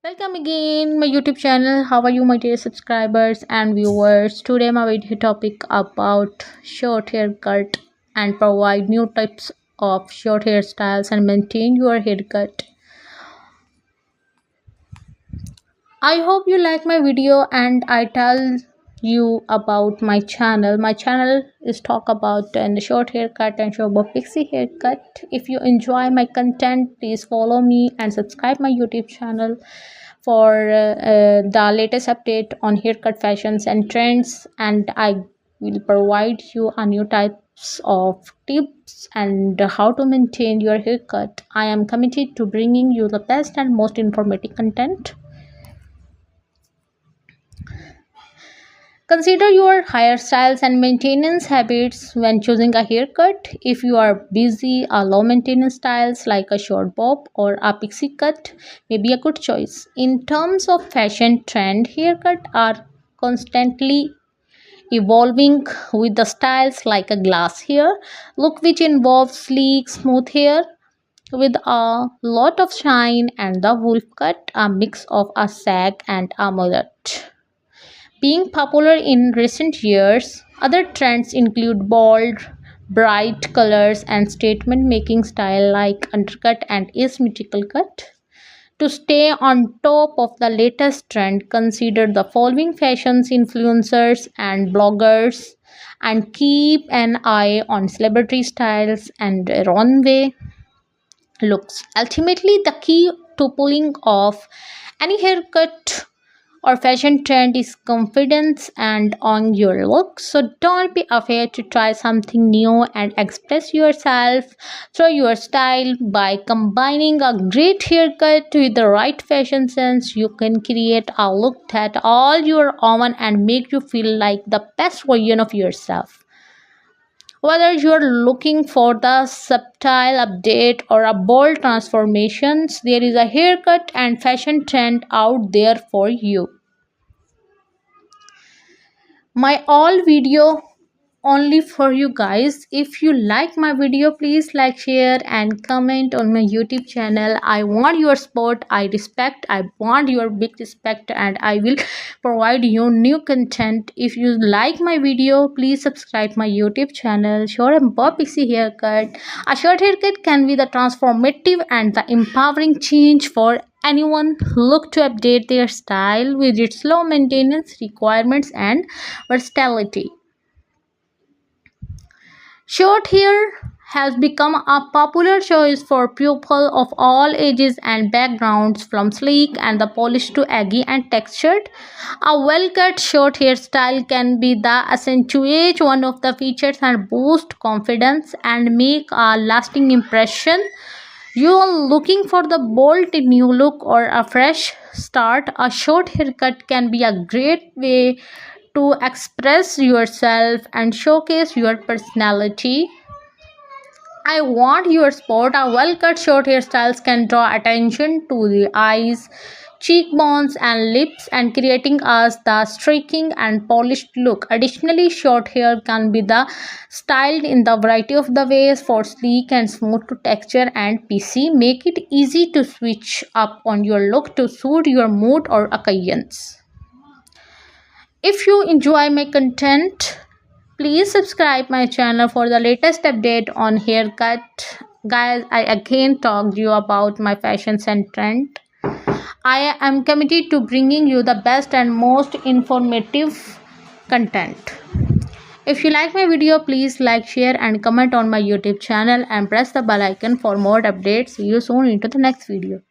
Welcome again my YouTube channel. How are you my dear subscribers and viewers? Today my video topic about short haircut and provide new types of short hairstyles and maintain your haircut. I hope you like my video and I tell you about my channel. My channel is talk about and short haircut and show about Pixie haircut. If you enjoy my content, please follow me and subscribe my YouTube channel for the latest update on haircut fashions and trends, and I will provide you a new types of tips and how to maintain your haircut. I am committed to bringing you the best and most informative content. Consider your hairstyles and maintenance habits when choosing a haircut. If you are busy, a low maintenance styles like a short bob or a pixie cut may be a good choice. In terms of fashion trend, haircut are constantly evolving with the styles like a glass hair look, which involves sleek, smooth hair with a lot of shine, and the wolf cut, a mix of a sag and a mullet being popular in recent years. Other trends include bold, bright colors and statement making style like undercut and asymmetrical cut. To stay on top of the latest trend, consider the following fashions influencers and bloggers and keep an eye on celebrity styles and runway looks. Ultimately, the key to pulling off any haircut or fashion trend is confidence and on your look. So don't be afraid to try something new and express yourself through your style. By combining a great haircut with the right fashion sense, you can create a look that all your own and make you feel like the best version of yourself. Whether you're looking for the subtle update or a bold transformations, there is a haircut and fashion trend out there for you. My all video only for you guys. If you like my video, please like, share and comment on my YouTube channel. I want your support. I want your big respect, and I will provide you new content. If you like my video, please subscribe my YouTube channel. Short and bob pixie haircut. A short haircut can be the transformative and the empowering change for anyone who look to update their style with its low maintenance requirements and versatility. Short hair has become a popular choice for people of all ages and backgrounds, from sleek and the polished to aggy and textured. A well-cut short hairstyle can be the accentuate one of the features and boost confidence and make a lasting impression. You are looking for the bold new look or a fresh start, a short haircut can be a great way to express yourself and showcase your personality. I want your sport. A well cut short hairstyles can draw attention to the eyes, cheekbones, and lips, and creating us the striking and polished look. Additionally, short hair can be the styled in the variety of the ways for sleek and smooth to texture and PC. Make it easy to switch up on your look to suit your mood or occasions. If you enjoy my content, please subscribe my channel for the latest update on haircut. Guys, I again talked you about my fashions and trend. I am committed to bringing you the best and most informative content. If you like my video, please like, share and comment on my YouTube channel and press the bell icon for more updates. See you soon into the next video.